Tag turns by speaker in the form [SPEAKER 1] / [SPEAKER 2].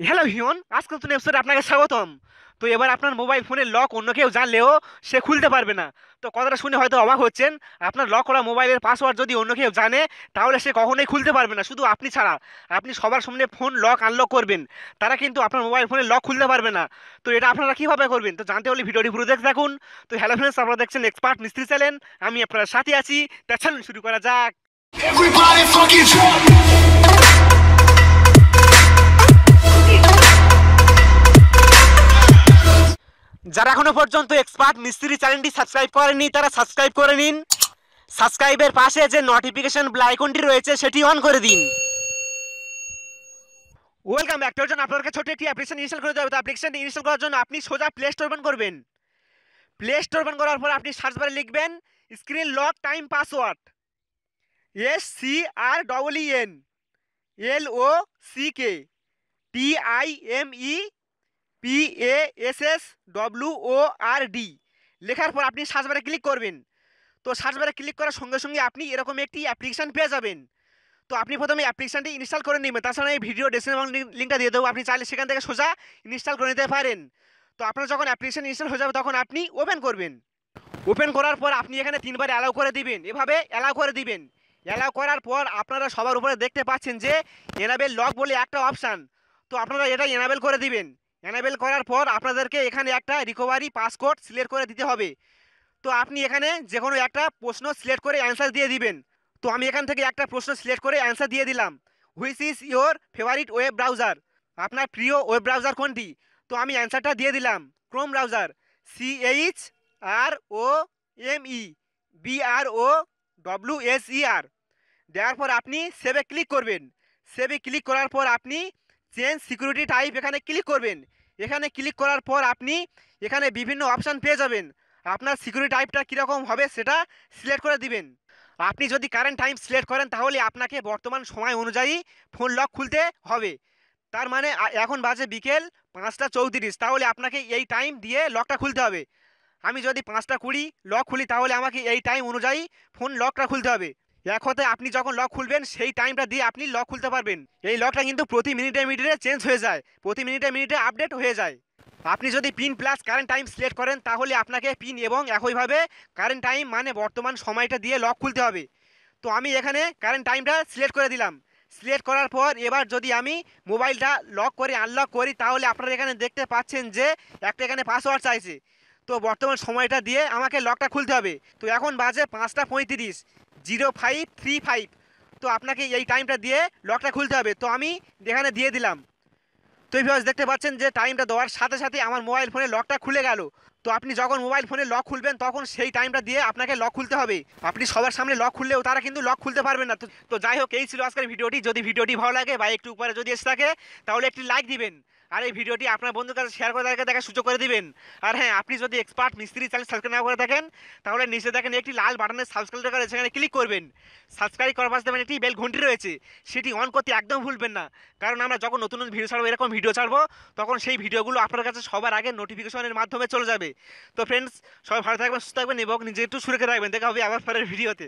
[SPEAKER 1] Hello Hiyon, আজকে নতুন এপিসোডে আপনাকে স্বাগতম। তো এবার আপনার মোবাইল ফোনের লক অন্য কেউ জানলেও সে খুলতে পারবে না। তো কথাটা শুনে হয়তো অবাক হচ্ছেন। আপনার লক করা মোবাইলের পাসওয়ার্ড যদি অন্য কেউ জানে তাহলে সে কখনোই খুলতে পারবে না, শুধু আপনি ছাড়া। আপনি সবার সামনে ফোন লক আনলক করবেন, তারা কিন্তু আপনার মোবাইল ফোনের লক খুলতে পারবে না। তো এটা আপনারা কিভাবে করবেন তো জানতে হলে ভিডিওটি পুরো দেখতে থাকুন। তো হ্যালো ফ্রেন্ডস, আপনারা দেখছেন এক্সপার্ট মিস্ত্রি চ্যানেল। আমি আপনার সাথে আছি। তা চলুন শুরু করা যাক।
[SPEAKER 2] Everybody fucking drunk.
[SPEAKER 1] যারা এখনো পর্যন্ত এক্সপার্ট মিস্ত্রি চ্যানেলটি সাবস্ক্রাইব করেননি তারা সাবস্ক্রাইব করে নিন। সাবস্ক্রাইবের পাশে যে নোটিফিকেশন বেল আইকনটি রয়েছে সেটি অন করে দিন। ওয়েলকাম ব্যাক টু জন্য আপনাদেরকে ছোট একটি অ্যাপ্লিকেশন ইনস্টল করে দেওয়া হবে। তো অ্যাপ্লিকেশন ইনস্টল করার জন্য আপনি সোজা প্লে স্টোর ওপেন করবেন। প্লে স্টোর ওপেন করার পর আপনি সার্চ বারে লিখবেন screen lock time password, SCRENLOCKTIMEPASSWORD লেখার পর আপনি সার্চ বারে ক্লিক করবেন। তো সার্চ বারে ক্লিক করার সঙ্গে সঙ্গে আপনি এরকম একটি অ্যাপ্লিকেশন পেয়ে যাবেন। তো আপনি প্রথমে অ্যাপ্লিকেশনটি ইনস্টল করে নেবেন, তাছাড়া এই ভিডিও ডেসক্রিপশন লিঙ্কটা দিয়ে দেবো, আপনি চাইলে সেখান থেকে সোজা ইনস্টল করে নিতে পারেন। তো আপনার যখন অ্যাপ্লিকেশন ইনস্টল হয়ে যাবে তখন আপনি ওপেন করবেন। ওপেন করার পর আপনি এখানে তিনবার অ্যালাউ করে দিবেন, এভাবে অ্যালাউ করে দিবেন। অ্যালাউ করার পর আপনারা সবার উপরে দেখতে পাচ্ছেন যে এনাবেল লক বলে একটা অপশান। তো আপনারা এটা এনাবেল করে দিবেন। এনাবেল করার পর আপনাদেরকে এখানে একটা রিকভারি পাসকোড সিলেক্ট করে দিতে হবে। তো আপনি এখানে যে কোনো একটা প্রশ্ন সিলেক্ট করে অ্যান্সার দিয়ে দিবেন। তো আমি এখান থেকে একটা প্রশ্ন সিলেক্ট করে অ্যান্সার দিয়ে দিলাম, which is your favourite web browser, আপনার প্রিয় ওয়েব ব্রাউজার কোনটি। তো আমি অ্যান্সারটা দিয়ে দিলাম ক্রোম ব্রাউজার, CHROMEBROWSER। দেওয়ার পর আপনি সেভে ক্লিক করবেন। সেভে ক্লিক করার পর আপনি চেঞ্জ সিকিউরিটি টাইপ এখানে ক্লিক করবেন। এখানে ক্লিক করার পর আপনি এখানে বিভিন্ন অপশান পেয়ে যাবেন। আপনার সিকিউরিটি টাইপটা কীরকম হবে সেটা সিলেক্ট করে দিবেন। আপনি যদি কারেন্ট টাইম সিলেক্ট করেন তাহলে আপনাকে বর্তমান সময় অনুযায়ী ফোন লক খুলতে হবে। তার মানে এখন বাজে বিকেল 5টা 34, তাহলে আপনাকে এই টাইম দিয়ে লকটা খুলতে হবে। আমি যদি 5টা 20 লক খুলি তাহলে আমাকে এই টাইম অনুযায়ী ফোন লকটা খুলতে হবে। এক হতে আপনি যখন লক খুলবেন সেই টাইমটা দিয়ে আপনি লক খুলতে পারবেন। এই লকটা কিন্তু প্রতি মিনিটে মিনিটে চেঞ্জ হয়ে যায়, প্রতি মিনিটে মিনিটে আপডেট হয়ে যায়। আপনি যদি pin plus current time select করেন তাহলে আপনাকে পিন এবং একইভাবে কারেন্ট টাইম মানে বর্তমান সময়টা দিয়ে লক খুলতে হবে। তো আমি এখানে কারেন্ট টাইমটা সিলেক্ট করে দিলাম। সিলেক্ট করার পর এবার যদি আমি মোবাইলটা লক করে আনলক করি তাহলে আপনারা এখানে দেখতে পাচ্ছেন যে একটা এখানে পাসওয়ার্ড চাইছে। তো বর্তমান সময়টা দিয়ে আমাকে লকটা খুলতে হবে। তো এখন বাজে 5টা 35, 0535। তো আপনাকে এই টাইমটা দিয়ে লকটা খুলতে হবে। তো আমি এখানে দিয়ে দিলাম। তো ভিউয়ার্স দেখতে পাচ্ছেন যে টাইমটা দেওয়ার সাথে সাথে আমার মোবাইল ফোনে লকটা খুলে গেল। তো আপনি যখন মোবাইল ফোনে লক খুলবেন তখন সেই টাইমটা দিয়ে আপনাকে লক খুলতে হবে। আপনি সবার সামনে লক খুললেও তারা কিন্তু লক খুলতে পারবে না। তো যাই হোক, এই ছিল আজকের ভিডিওটি। যদি ভিডিওটি ভালো লাগে বা একটু উপরে যদি এসে থাকে তাহলে একটি লাইক দিবেন। আর এই ভিডিওটি আপনার বন্ধুর কাছে শেয়ার করে তাদেরকে দেখার সুযোগ করে দিবেন। আর হ্যাঁ, আপনি যদি এক্সপার্ট মিস্ত্রি চ্যানেল সাবস্ক্রাইব না করে থাকেন তাহলে নিচে দেখেন একটি লাল বাটনের সাবস্ক্রাইব করে সেখানে ক্লিক করবেন। সাবস্ক্রাইব করার পাশে দেখবেন একটি বেল ঘন্টি রয়েছে, সেটি অন করতে একদম ভুলবেন না। কারণ আমরা যখন নতুন নতুন ভিডিও ছাড়বো, এরকম ভিডিও ছাড়বো, তখন সেই ভিডিওগুলো আপনার কাছে সবার আগে নোটিফিকেশনের মাধ্যমে চলে যাবে। তো ফ্রেন্ডস, সবাই ভালো থাকবেন, সুস্থ থাকবেন এবং নিজে একটু সুরক্ষিত থাকবেন। দেখা হবে আবার পরের ভিডিওতে।